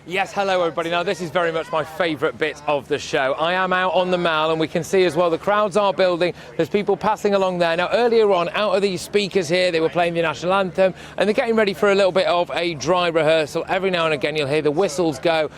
Yes, hello everybody. Now this is very much my favourite bit of the show. I am out on the Mall and we can see as well the crowds are building. There's people passing along there. Now earlier on, out of these speakers here, they were playing the national anthem and they're getting ready for a little bit of a dry rehearsal. Every now and again you'll hear the whistles go,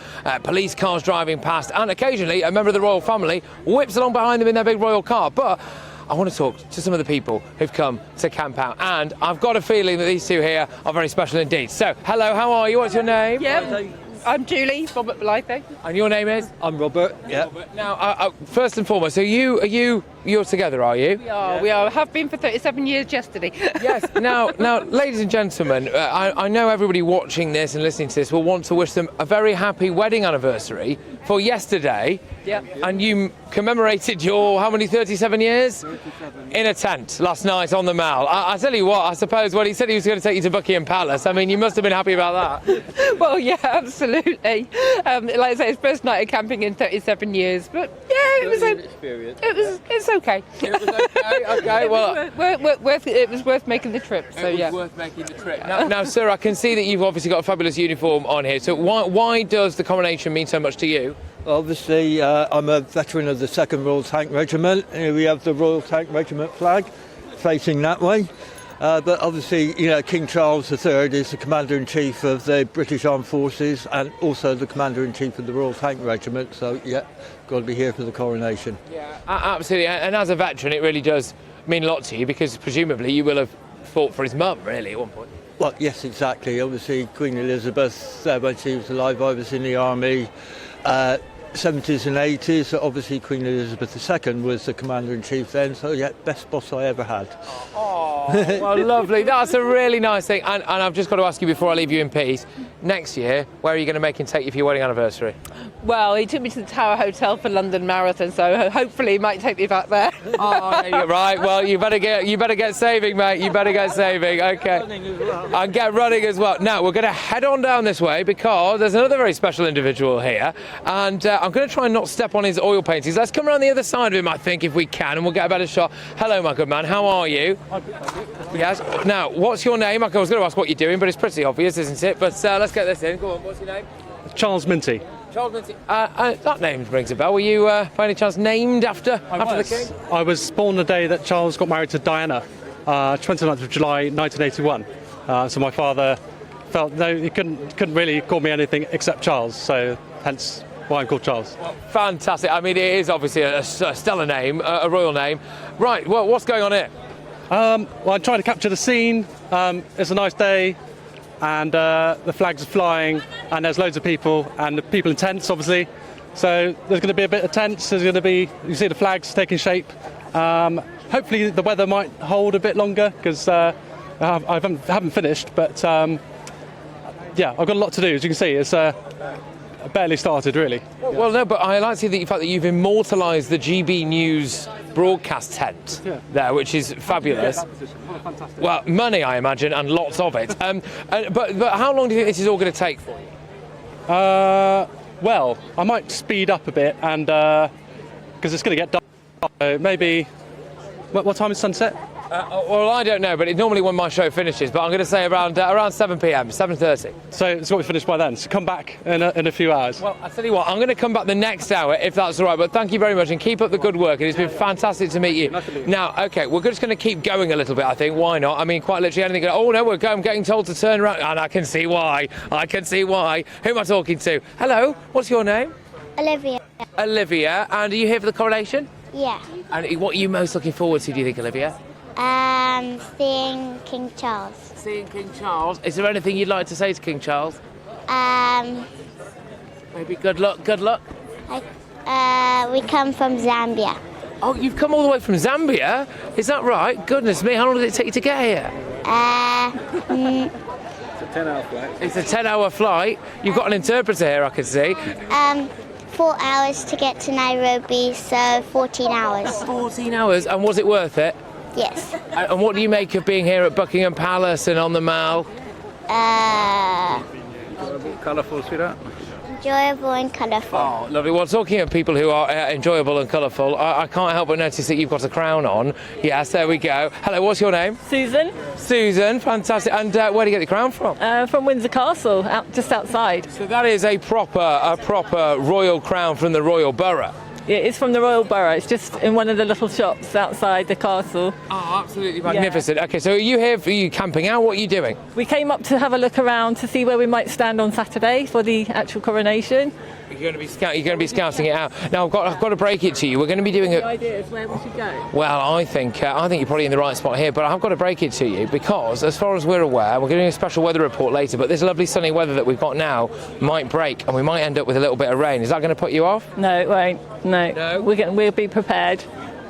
police cars driving past, and occasionally a member of the royal family whips along behind them in their big royal car. But I want to talk to some of the people who've come to camp out, and I've got a feeling that these two here are very special indeed. So, hello, how are you? What's your name? Yeah, I'm Julie, Robert Blythe. And your name is? I'm Robert, yeah. Robert. Now, first and foremost, so you're together, are you? We are. Have been for 37 years yesterday. Yes. Now, ladies and gentlemen, I know everybody watching this and listening to this will want to wish them a very happy wedding anniversary for yesterday. Yeah. And you commemorated your, how many, 37 years? 37. In a tent last night on the Mall. I tell you what, I suppose when he said he was going to take you to Buckingham Palace, I mean, you must have been happy about that. Well, yeah, absolutely. Like I say, it's first night of camping in 37 years, but yeah, it was it's okay. It was okay. Okay. Well, It was worth making the trip. So it was worth making the trip. Now, sir, I can see that you've obviously got a fabulous uniform on here. So why does the coronation mean so much to you? Obviously, I'm a veteran of the 2nd Royal Tank Regiment. Here we have the Royal Tank Regiment flag facing that way. But obviously, King Charles III is the Commander-in-Chief of the British Armed Forces and also the Commander-in-Chief of the Royal Tank Regiment. So, yeah, got to be here for the coronation. Yeah, absolutely. And as a veteran, it really does mean a lot to you because presumably you will have fought for his mum, really, at one point. Well, yes, exactly. Obviously, Queen Elizabeth, when she was alive, I was in the army. 70s and 80s, obviously Queen Elizabeth II was the Commander-in-Chief then, so yeah, best boss I ever had. Oh, well, lovely. That's a really nice thing. And I've just got to ask you before I leave you in peace, next year, where are you going to make him take you for your wedding anniversary? Well, he took me to the Tower Hotel for London Marathon, so hopefully he might take me back there. Oh, yeah, you're right. Well, you better get saving, mate. You better get saving. Okay. And get running as well. Now, we're going to head on down this way because there's another very special individual here. And I'm going to try and not step on his oil paintings. Let's come around the other side of him, I think, if we can, and we'll get a better shot. Hello, my good man. How are you? Yes. Now, what's your name? I was going to ask what you're doing, but it's pretty obvious, isn't it? But let's get this in. Go on. What's your name? Charles Minty. Charles Minty. That name rings a bell. Were you, by any chance, named after the king? I was born the day that Charles got married to Diana, 29th of July, 1981. So my father felt he couldn't really call me anything except Charles. So hence why I'm called Charles. Fantastic. I mean, it is obviously a stellar name, a royal name. Right. Well, what's going on here? Well, I'm trying to capture the scene. It's a nice day. And the flags are flying, and there's loads of people, and the people in tents, obviously. So there's going to be a bit of tents. There's going to be, you see the flags taking shape. Hopefully the weather might hold a bit longer because I haven't finished. But yeah, I've got a lot to do. As you can see, it's barely started, really. Well, no, but I like to see the fact that you've immortalised the GB News broadcast tent there, which is fabulous. Well, money, I imagine, and lots of it. But how long do you think this is all going to take for you? Well, I might speed up a bit, and because it's going to get dark. Maybe. What time is sunset? Well, I don't know, but it's normally when my show finishes. But I'm going to say around 7 p.m, 7:30. So it's got to be finished by then. So come back in a few hours. Well, I tell you what, I'm going to come back the next hour if that's all right. But thank you very much and keep up the good work. And it's been fantastic to meet you. Nice to meet you. Now, okay, we're just going to keep going a little bit. I think. Why not? I mean, quite literally anything. Oh no, I'm getting told to turn around, and I can see why. Who am I talking to? Hello. What's your name? Olivia. Olivia. And are you here for the coronation? Yeah. And what are you most looking forward to? Do you think, Olivia? Seeing King Charles. Seeing King Charles. Is there anything you'd like to say to King Charles? Maybe good luck. Good luck. We come from Zambia. Oh, you've come all the way from Zambia? Is that right? Goodness me, how long did it take you to get here? It's a 10-hour flight. It's a 10-hour flight. You've got an interpreter here, I can see. 4 hours to get to Nairobi, so 14 hours. 14 hours, and was it worth it? Yes. And what do you make of being here at Buckingham Palace and on the Mall? Colourful, sweetheart. Enjoyable and colourful. Oh, lovely. Well, talking of people who are enjoyable and colourful, I can't help but notice that you've got a crown on. Yes, there we go. Hello, what's your name? Susan, Susan, fantastic. And where do you get the crown from? from Windsor Castle, just outside. So that is a proper royal crown from the royal borough. Yeah, it's from the Royal Borough. It's just in one of the little shops outside the castle. Oh, absolutely magnificent. Okay, so are you camping out? What are you doing? We came up to have a look around to see where we might stand on Saturday for the actual coronation. You're going to be scouting it out. Now, I've got to break it to you. We're going to be doing The idea is where we should go. Well, I think you're probably in the right spot here, but I've got to break it to you because, as far as we're aware, we're getting a special weather report later, but this lovely sunny weather that we've got now might break and we might end up with a little bit of rain. Is that going to put you off? No, it won't. No. We'll be prepared.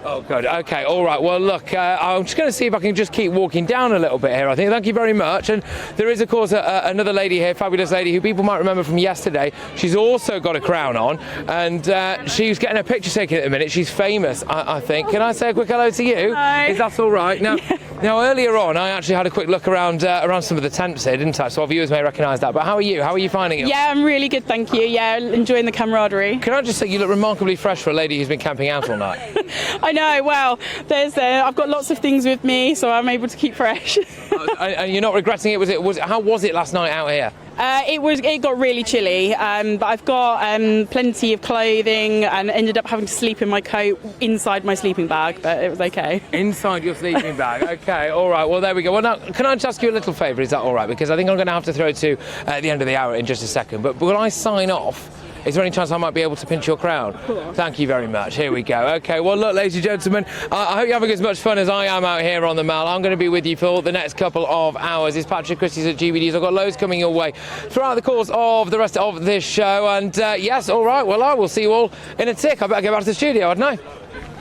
Oh, good. Okay, all right. Well, look, I'm just going to see if I can just keep walking down a little bit here, I think. Thank you very much. And there is, of course, another lady here, fabulous lady, who people might remember from yesterday. She's also got a crown on, and she's getting her picture taken at the minute. She's famous, I think. Can I say a quick hello to you? Hi. Is that all right? Now, now, earlier on, I actually had a quick look around some of the tents here, didn't I? So our viewers may recognise that. But how are you? How are you finding it? Yeah, I'm really good, thank you. Yeah, enjoying the camaraderie. Can I just say, you look remarkably fresh for a lady who's been camping out all night. I know, well, I've got lots of things with me, so I'm able to keep fresh. And you're not regretting it? How was it last night out here? It got really chilly, but I've got plenty of clothing and ended up having to sleep in my coat inside my sleeping bag, but it was okay. Inside your sleeping bag. Okay, all right. Well, there we go. Well, now, can I just ask you a little favour? Is that all right? Because I think I'm going to have to throw to at the end of the hour in just a second. But will I sign off? Is there any chance I might be able to pinch your crown? Cool. Thank you very much. Here we go. Okay, well, look, ladies and gentlemen, I hope you're having as much fun as I am out here on the Mall. I'm going to be with you for the next couple of hours. It's Patrick Christys at GBDs. I've got loads coming your way throughout the course of the rest of this show. And yes, all right, well, I will see you all in a tick. I better go back to the studio, hadn't I?